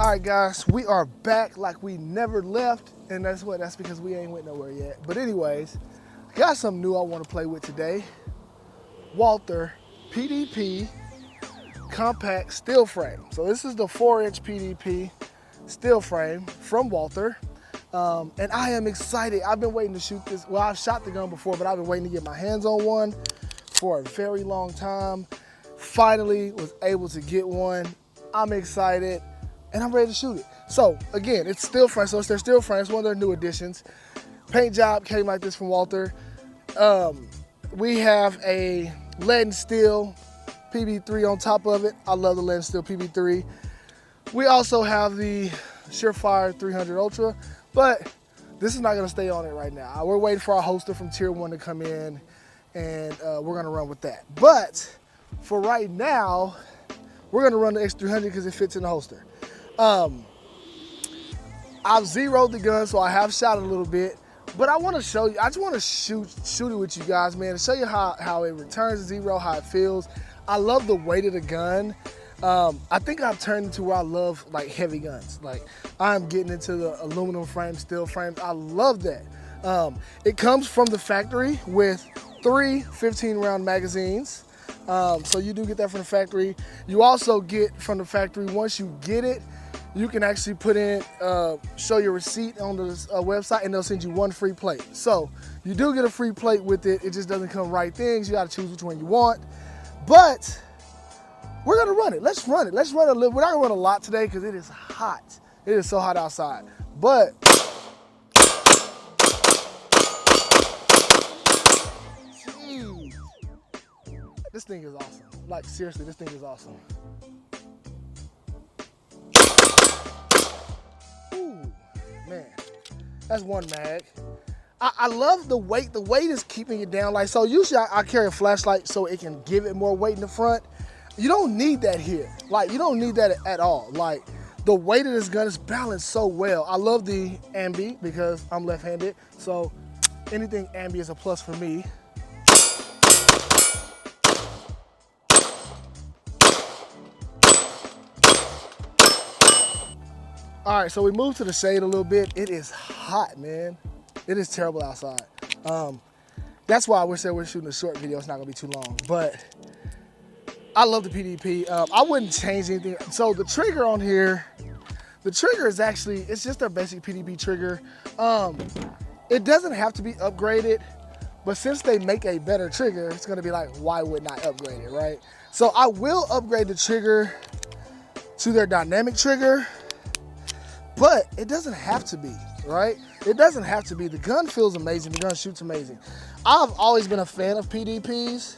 All right, guys, we are back like we never left, and that's because we ain't went nowhere yet. But anyways, got something new I want to play with today. Walther PDP compact steel frame. So this is the 4-inch PDP steel frame from Walther. And I am excited. I've been waiting to shoot this. Well, I've shot the gun before, but I've been waiting to get my hands on one for a very long time. Finally was able to get one. I'm excited and I'm ready to shoot it. So again, it's steel frame. So it's their steel frame. It's one of their new additions. Paint job came like this from Walther. We have a lead and steel PB3 on top of it. I love the lead and steel PB3. We also have the Surefire 300 Ultra, but this is not gonna stay on it right now. We're waiting for our holster from Tier 1 to come in, and we're gonna run with that. But for right now, we're gonna run the X300 because it fits in the holster. I've zeroed the gun, so I have shot it a little bit, but I wanna show you, I just wanna shoot it with you guys, man, to show you how it returns zero, how it feels. I love the weight of the gun. I think I've turned into where I love like heavy guns. Like I'm getting into the aluminum frame, steel frames. I love that. It comes from the factory with 3 15-round magazines. So you do get that from the factory. You also get from the factory, once you get it, you can actually put in, show your receipt on the website, and they'll send you 1 free plate. So you do get a free plate with it. It just doesn't come right things. You gotta choose which one you want. But we're gonna run it. Let's run it. Let's run a little. We're not gonna run a lot today because it is hot. It is so hot outside. But geez, this thing is awesome. Like seriously, this thing is awesome. Ooh, man, that's one mag. I love the weight. The weight is keeping it down. Like so, usually I carry a flashlight so it can give it more weight in the front. You don't need that here. Like, you don't need that at all. Like, the weight of this gun is balanced so well. I love the ambi because I'm left-handed. So, anything ambi is a plus for me. All right, so we moved to the shade a little bit. It is hot, man. It is terrible outside. That's why we said we're shooting a short video. It's not gonna be too long, but I love the PDP. I wouldn't change anything. So the trigger on here, the trigger is actually, it's just their basic PDP trigger. It doesn't have to be upgraded, but since they make a better trigger, it's gonna be like, why wouldn't I upgrade it, right? So I will upgrade the trigger to their dynamic trigger, but it doesn't have to be, right? It doesn't have to be. The gun feels amazing, the gun shoots amazing. I've always been a fan of PDPs.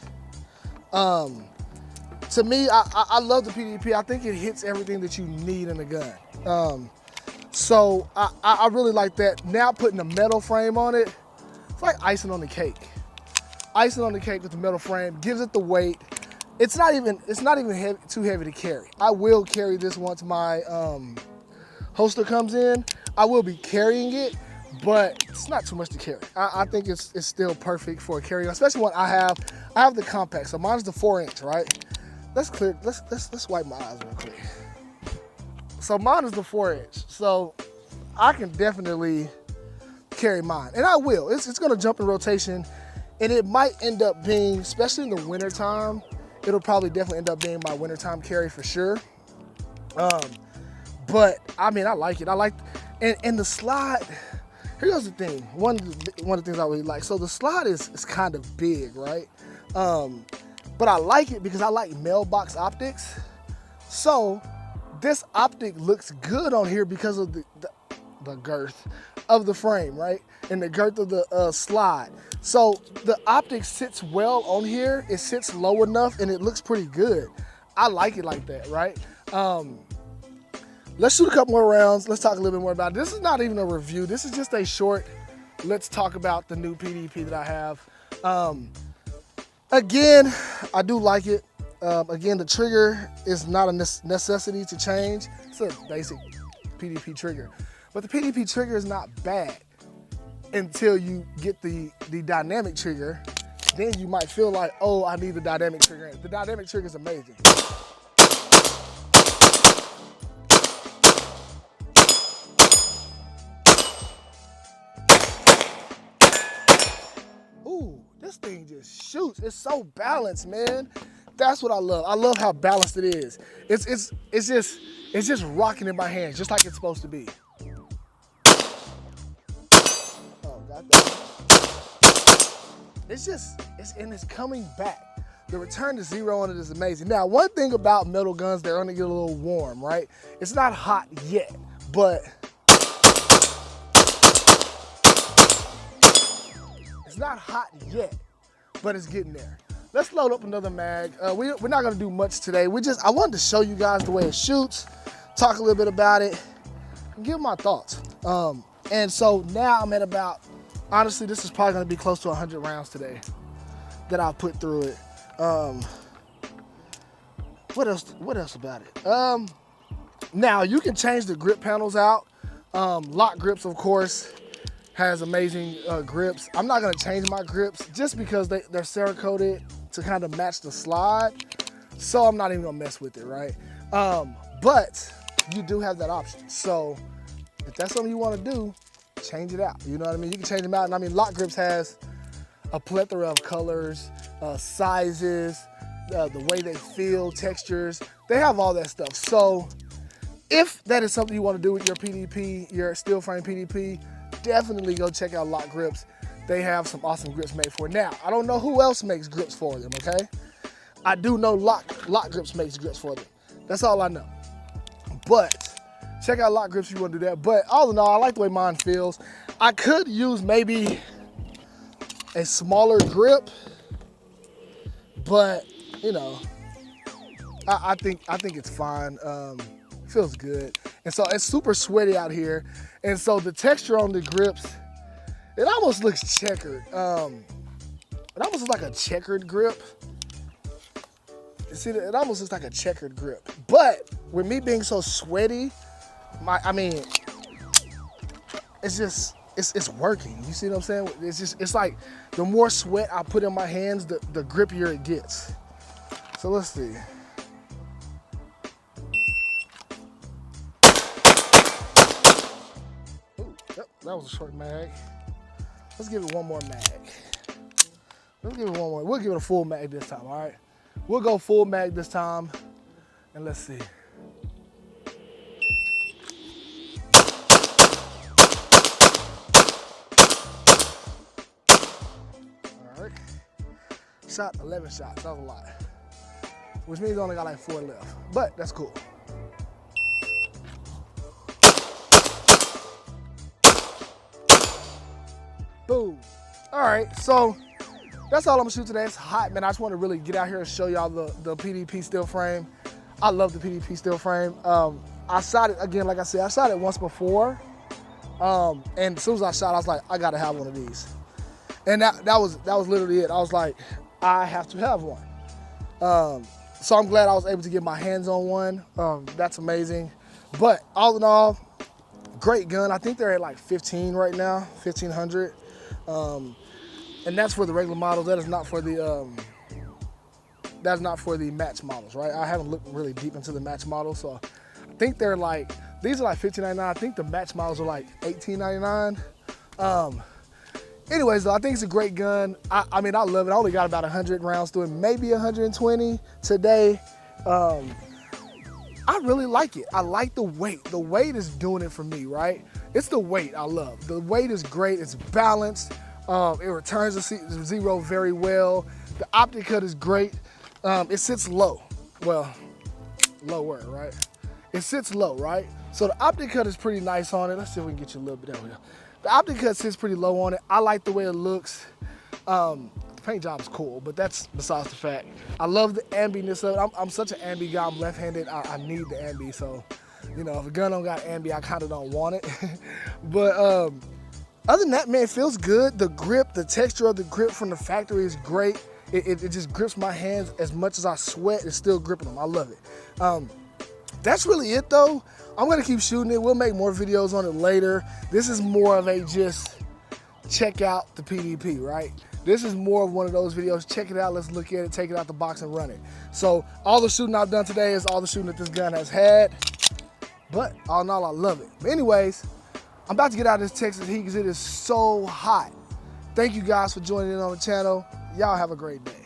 To me, I love the PDP. I think it hits everything that you need in a gun. So I really like that. Now putting a metal frame on it, it's like icing on the cake. Icing on the cake with the metal frame gives it the weight. It's not even heavy, too heavy to carry. I will carry this once my holster comes in. I will be carrying it, but it's not too much to carry. I think it's still perfect for a carry, especially when I have the compact. So mine's the 4-inch, right? Let's wipe my eyes real quick. So mine is the 4-inch. So I can definitely carry mine. And I will. It's gonna jump in rotation. And it might end up being, especially in the winter time, it'll probably definitely end up being my wintertime carry for sure. But I mean, I like it. I like, and the slide, here's the thing. One of the things I really like. So the slide is kind of big, right? But I like it because I like mailbox optics. So this optic looks good on here because of the girth of the frame, right? And the girth of the slide. So the optic sits well on here. It sits low enough and it looks pretty good. I like it like that, right? Let's shoot a couple more rounds. Let's talk a little bit more about it. This is not even a review. This is just a short, let's talk about the new PDP that I have. Again, I do like it. Again, the trigger is not a necessity to change. It's a basic PDP trigger. But the PDP trigger is not bad until you get the dynamic trigger. Then you might feel like, oh, I need the dynamic trigger. The dynamic trigger is amazing. this thing just shoots. It's so balanced, man. That's what I love. I love how balanced it is. It's just rocking in my hands, just like it's supposed to be. Oh, got that. It's coming back. The return to zero on it is amazing. Now, one thing about metal guns, they're gonna get a little warm, right? It's not hot yet, but it's not hot yet, but it's getting there. Let's load up another mag. We're not gonna do much today. I wanted to show you guys the way it shoots, talk a little bit about it, and give my thoughts. And so now I'm at about, honestly, this is probably gonna be close to 100 rounds today that I've put through it. What else about it? Now you can change the grip panels out. Lock grips, of course, has amazing grips. I'm not gonna change my grips just because they're Cerakoted to kind of match the slide. So I'm not even gonna mess with it, right? But you do have that option. So if that's something you wanna do, change it out. You know what I mean? You can change them out. And I mean, Lock Grips has a plethora of colors, sizes, the way they feel, textures. They have all that stuff. So if that is something you want to do with your PDP, your steel frame PDP, definitely go check out Lock Grips. They have some awesome grips made for it. Now, I don't know who else makes grips for them, okay? I do know Lock Grips makes grips for them. That's all I know. But check out Lock Grips if you want to do that. But all in all, I like the way mine feels. I could use maybe a smaller grip, but you know, I think it's fine. Feels good. And so it's super sweaty out here. And so the texture on the grips, it almost looks checkered. It almost looks like a checkered grip. You see, it almost looks like a checkered grip. But with me being so sweaty, I mean, it's working. You see what I'm saying? It's like the more sweat I put in my hands, the grippier it gets. So let's see. Ooh, yep, that was a short mag. Let's give it one more mag. Let's give it one more. We'll give it a full mag this time, all right? We'll go full mag this time, and let's see. All right. Shot 11 shots, that was a lot. Which means I only got like 4 left, but that's cool. Boom. All right, so that's all I'm gonna shoot today. It's hot, man. I just want to really get out here and show y'all the PDP steel frame. I love the PDP steel frame. I shot it, again, like I said, I shot it once before. And as soon as I shot, I was like, I gotta have one of these. And that was literally it. I was like, I have to have one. So I'm glad I was able to get my hands on one. That's amazing. But all in all, great gun. I think they're at like 15 right now, 1,500. And that's for the regular models. That is not for the match models, right? I haven't looked really deep into the match models, so I think they're like, these are like $15.99. I think the match models are like $18.99. Anyways, though, I think it's a great gun. I mean, I love it. I only got about 100 rounds through it, maybe 120 today. I really like it. I like the weight. The weight is doing it for me, right? It's the weight I love. The weight is great. It's balanced. It returns to zero very well. The optic cut is great. It sits low. Well, lower, right? It sits low, right? So the optic cut is pretty nice on it. Let's see if we can get you a little bit down here. The optic cut sits pretty low on it. I like the way it looks. The paint job is cool, but that's besides the fact. I love the ambiness of it. I'm such an ambi guy. I'm left-handed. I need the ambi, so you know, if a gun don't got ambi, I kind of don't want it. But other than that, man, it feels good. The grip, the texture of the grip from the factory is great. It just grips my hands as much as I sweat. It's still gripping them. I love it. That's really it, though. I'm gonna keep shooting it. We'll make more videos on it later. This is more of a just check out the PDP, right? This is more of one of those videos. Check it out, let's look at it, take it out the box and run it. So all the shooting I've done today is all the shooting that this gun has had. But all in all, I love it. But anyways, I'm about to get out of this Texas heat because it is so hot. Thank you guys for joining in on the channel. Y'all have a great day.